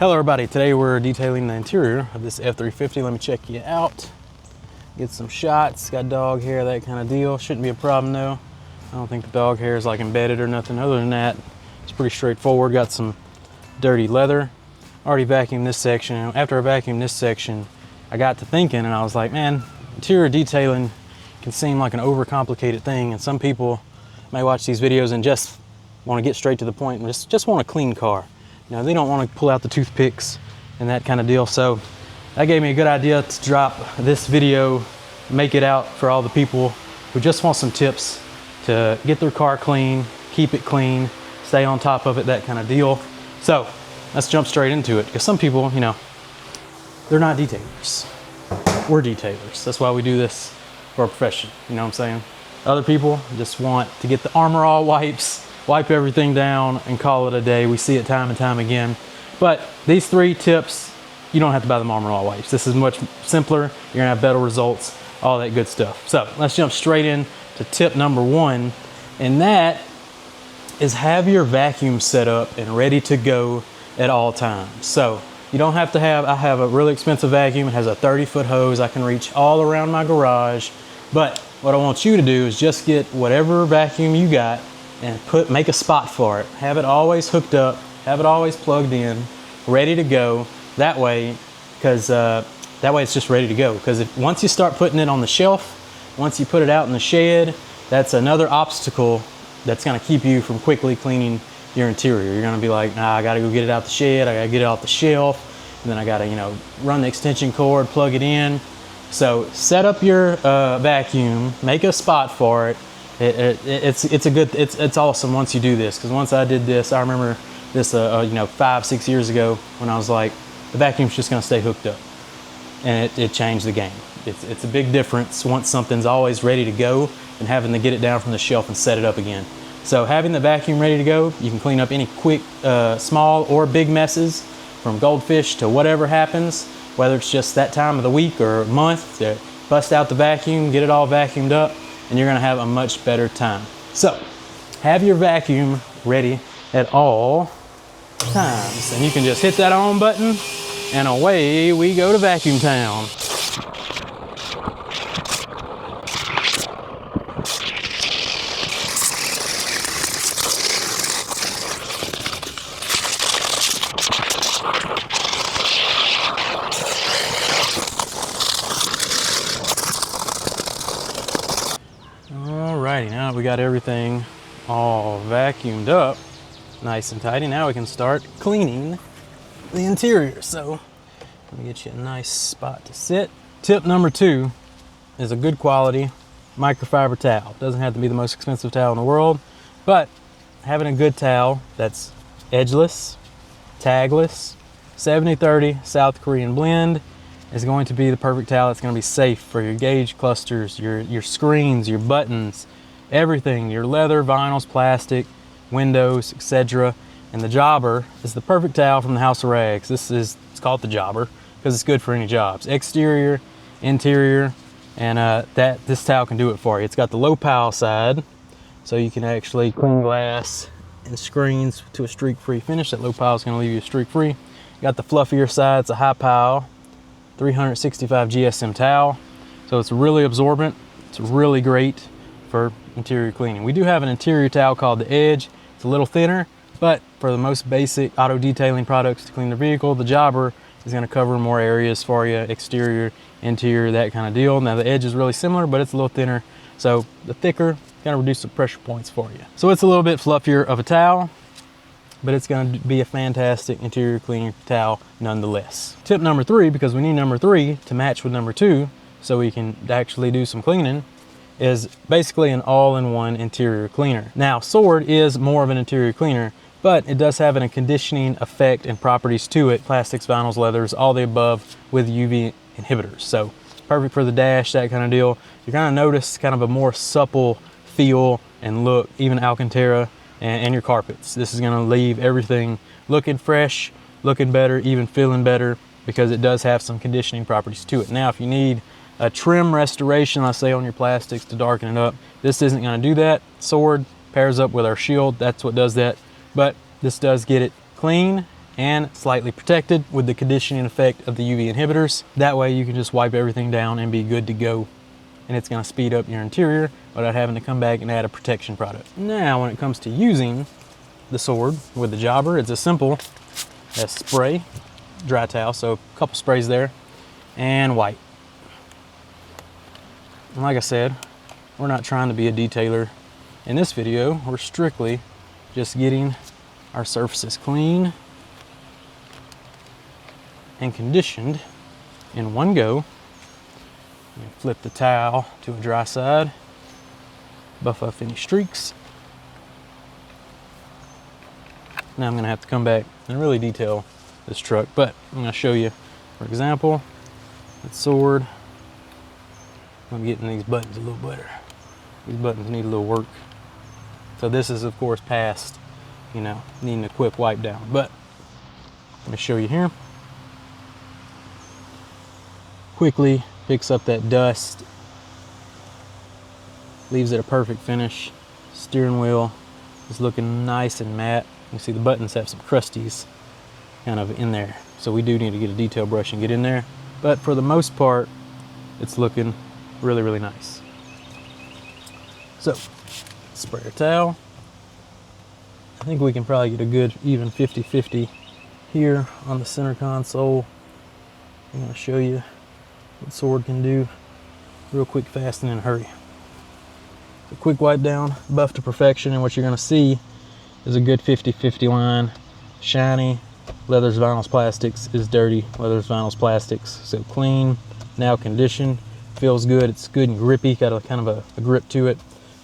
Hello everybody, today we're detailing the interior of this F-350. Let me check you out. Get some shots, got dog hair, that kind of deal. Shouldn't be a problem though. I don't think the dog hair is like embedded or nothing. Other than that, it's pretty straightforward. Got some dirty leather. Already vacuumed this section. After I vacuumed this section, I got to thinking and I was like, man, interior detailing can seem like an overcomplicated thing, and some people may watch these videos and just want to get straight to the point and just want a clean car. You know, they don't want to pull out the toothpicks and that kind of deal. So that gave me a good idea to drop this video, make it out for all the people who just want some tips to get their car clean, keep it clean, stay on top of it, that kind of deal. So let's jump straight into it, because some people, you know, they're not detailers. We're detailers. That's why we do this for our profession. You know what I'm saying? Other people just want to get the Armor All wipes, wipe everything down and call it a day. We see it time and time again. But these 3 tips, you don't have to buy the Armor All wipes. This is much simpler. You're gonna have better results, all that good stuff. So let's jump straight in to tip number 1. And that is have your vacuum set up and ready to go at all times. So you don't have to have, I have a really expensive vacuum. It has a 30-foot hose. I can reach all around my garage. But what I want you to do is just get whatever vacuum you got and make a spot for it. Have it always hooked up, have it always plugged in, ready to go. That way, because that way it's just ready to go. Because once you start putting it on the shelf, once you put it out in the shed, that's another obstacle that's gonna keep you from quickly cleaning your interior. You're gonna be like, nah, I gotta go get it out the shed, I gotta get it off the shelf, and then I gotta, you know, run the extension cord, plug it in. So set up your vacuum, make a spot for it. It's awesome once you do this, because once I did this, I remember this, you know, 5-6 years ago when I was like, the vacuum's just gonna stay hooked up, and it changed the game. It's a big difference once something's always ready to go and having to get it down from the shelf and set it up again. So having the vacuum ready to go, you can clean up any quick, small or big messes, from goldfish to whatever happens, whether it's just that time of the week or month, to bust out the vacuum, get it all vacuumed up, and you're gonna have a much better time. So have your vacuum ready at all times, and you can just hit that on button and away we go to Vacuum Town. Alrighty, now that we got everything all vacuumed up, nice and tidy, now we can start cleaning the interior. So let me get you a nice spot to sit. Tip number 2 is a good quality microfiber towel. Doesn't have to be the most expensive towel in the world, but having a good towel that's edgeless, tagless, 70/30 South Korean blend is going to be the perfect towel. It's going to be safe for your gauge clusters, your screens, your buttons, everything, your leather, vinyls, plastic, windows, etc. And the Jobber is the perfect towel from the House of Rags. It's called the Jobber because it's good for any jobs, exterior, interior, and this towel can do it for you. It's got the low pile side, so you can actually clean glass and screens to a streak-free finish. That low pile is going to leave you streak-free. You got the fluffier side. It's a high pile 365 GSM towel, so it's really absorbent. It's really great for interior cleaning. We do have an interior towel called the Edge. It's a little thinner, but for the most basic auto detailing products to clean the vehicle, the Jobber is going to cover more areas for you, exterior, interior, that kind of deal. Now the Edge is really similar, but it's a little thinner, so the thicker going to reduce the pressure points for you. So it's a little bit fluffier of a towel, but it's going to be a fantastic interior cleaning towel nonetheless. Tip number 3, because we need number 3 to match with number 2 so we can actually do some cleaning, is basically an all-in-one interior cleaner. Now, Sword is more of an interior cleaner, but it does have a conditioning effect and properties to it. Plastics, vinyls, leathers, all the above with UV inhibitors. So perfect for the dash, that kind of deal. You're going to notice kind of a more supple feel and look, even Alcantara and your carpets. This is going to leave everything looking fresh, looking better, even feeling better, because it does have some conditioning properties to it. Now, if you need a trim restoration, let's say on your plastics to darken it up, this isn't going to do that. Sword pairs up with our Shield, that's what does that. But this does get it clean and slightly protected with the conditioning effect of the UV inhibitors. That way you can just wipe everything down and be good to go. And it's gonna speed up your interior without having to come back and add a protection product. Now, when it comes to using the sword with the jobber, it's as simple as spray, dry towel, so a couple sprays there, and wipe. And like I said, we're not trying to be a detailer in this video. We're strictly just getting our surfaces clean and conditioned in one go. Flip the towel to a dry side, buff up any streaks. Now I'm gonna have to come back and really detail this truck, but I'm gonna show you, for example, that sword. I'm getting these buttons a little better. These buttons need a little work. So this is of course past, needing a quick wipe down, but let me show you here. Quickly picks up that dust, leaves it a perfect finish. Steering wheel is looking nice and matte. You see the buttons have some crusties kind of in there, so we do need to get a detail brush and get in there, but for the most part it's looking really, really nice. So spray our towel. I think we can probably get a good even 50-50 here on the center console. I'm going to show you what sword can do real quick, fast, and in a hurry. A quick wipe down, buff to perfection, and what you're going to see is a good 50-50 line. Shiny, leathers, vinyls, plastics is dirty, leathers, vinyls, plastics. So clean, now conditioned, feels good. It's good and grippy, got a kind of a grip to it,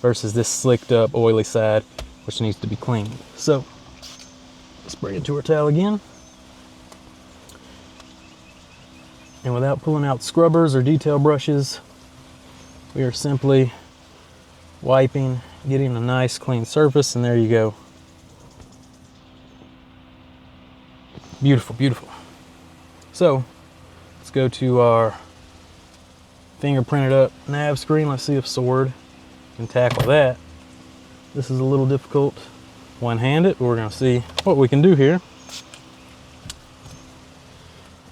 versus this slicked up, oily side, which needs to be cleaned. So spray into our towel again. And without pulling out scrubbers or detail brushes, we are simply wiping, getting a nice clean surface, and there you go. Beautiful, beautiful. So let's go to our fingerprinted up nav screen. Let's see if sword can tackle that. This is a little difficult one-handed, but we're going to see what we can do here.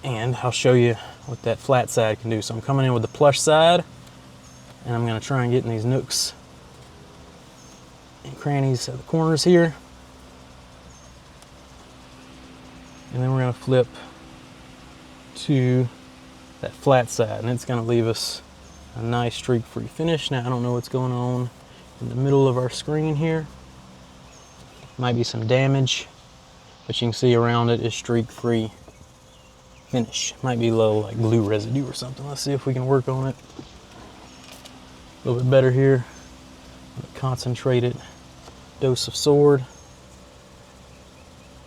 And I'll show you what that flat side can do. So I'm coming in with the plush side, and I'm going to try and get in these nooks and crannies at the corners here. And then we're going to flip to that flat side, and it's going to leave us a nice streak-free finish. Now I don't know what's going on in the middle of our screen here. Might be some damage, but you can see around it is streak-free finish. Might be a little like glue residue or something. Let's see if we can work on it a little bit better here. A concentrated dose of sword.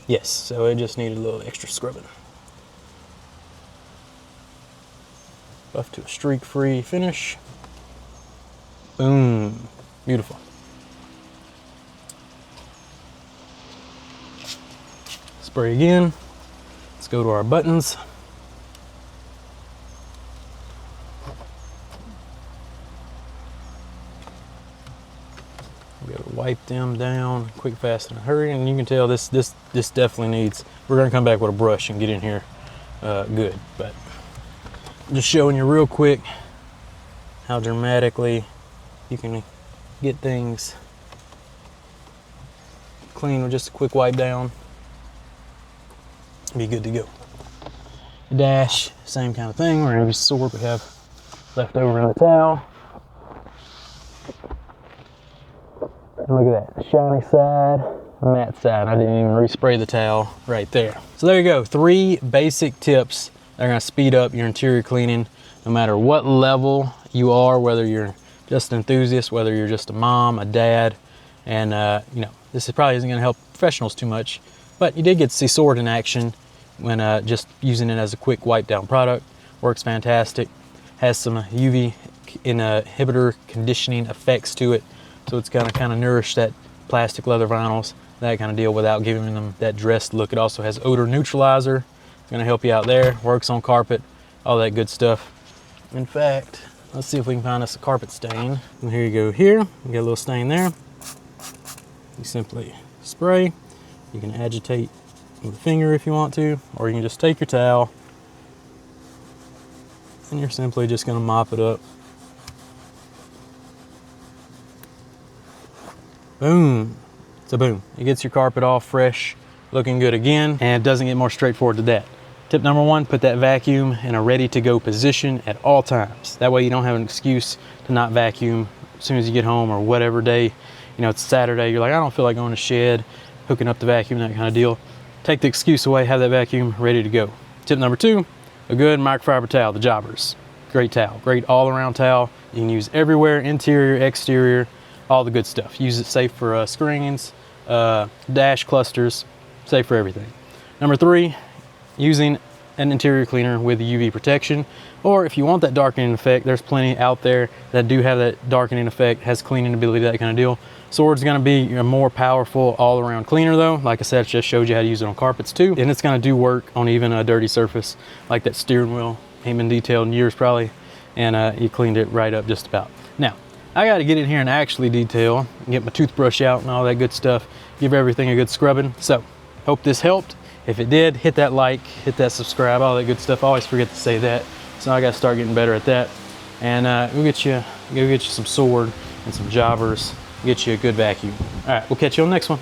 Yes, so it just needed a little extra scrubbing. Buff to a streak-free finish. Boom. Beautiful. Spray again. Let's go to our buttons. We gotta wipe them down quick, fast, and hurry. And you can tell this definitely needs. We're gonna come back with a brush and get in here good. But I'm just showing you real quick how dramatically you can get things clean with just a quick wipe down. Be good to go. Dash, same kind of thing. We're gonna use the sword we have left over in the towel. And look at that, shiny side, matte side. I didn't even respray the towel right there. So there you go, 3 basic tips that are gonna speed up your interior cleaning no matter what level you are, whether you're just an enthusiast, whether you're just a mom, a dad, and this probably isn't gonna help professionals too much, but you did get to see sword in action when just using it as a quick wipe down product. Works fantastic, has some UV inhibitor conditioning effects to it, so it's gonna kind of nourish that plastic, leather, vinyls, that kind of deal, without giving them that dressed look. It also has odor neutralizer. It's gonna help you out there. Works on carpet, all that good stuff. In fact, let's see if we can find us a carpet stain. And here you go here. You got a little stain there. You simply spray. You can agitate with a finger if you want to, or you can just take your towel and you're simply just gonna mop it up. Boom. So boom, it gets your carpet all fresh, looking good again, and it doesn't get more straightforward to that. Tip number one, put that vacuum in a ready to go position at all times. That way you don't have an excuse to not vacuum as soon as you get home or whatever day. You know, it's Saturday, you're like, I don't feel like going to shed, hooking up the vacuum, that kind of deal. Take the excuse away, have that vacuum ready to go. Tip number two, a good microfiber towel, the Jobbers. Great towel, great all around towel. You can use everywhere, interior, exterior, all the good stuff. Use it safe for screens, dash clusters, safe for everything. Number three, using an interior cleaner with UV protection, or if you want that darkening effect, there's plenty out there that do have that darkening effect, has cleaning ability, that kind of deal. Sword's gonna be a more powerful all around cleaner though. Like I said, it just showed you how to use it on carpets too, and it's gonna do work on even a dirty surface like that steering wheel. Ain't been detailed in years probably, and you cleaned it right up just about. Now, I got to get in here and actually detail, get my toothbrush out and all that good stuff, give everything a good scrubbing. So, hope this helped. If it did, hit that like, hit that subscribe, all that good stuff. I always forget to say that, so I got to start getting better at that. And go get you some Sword and some Jobbers, get you a good vacuum. All right, we'll catch you on the next one.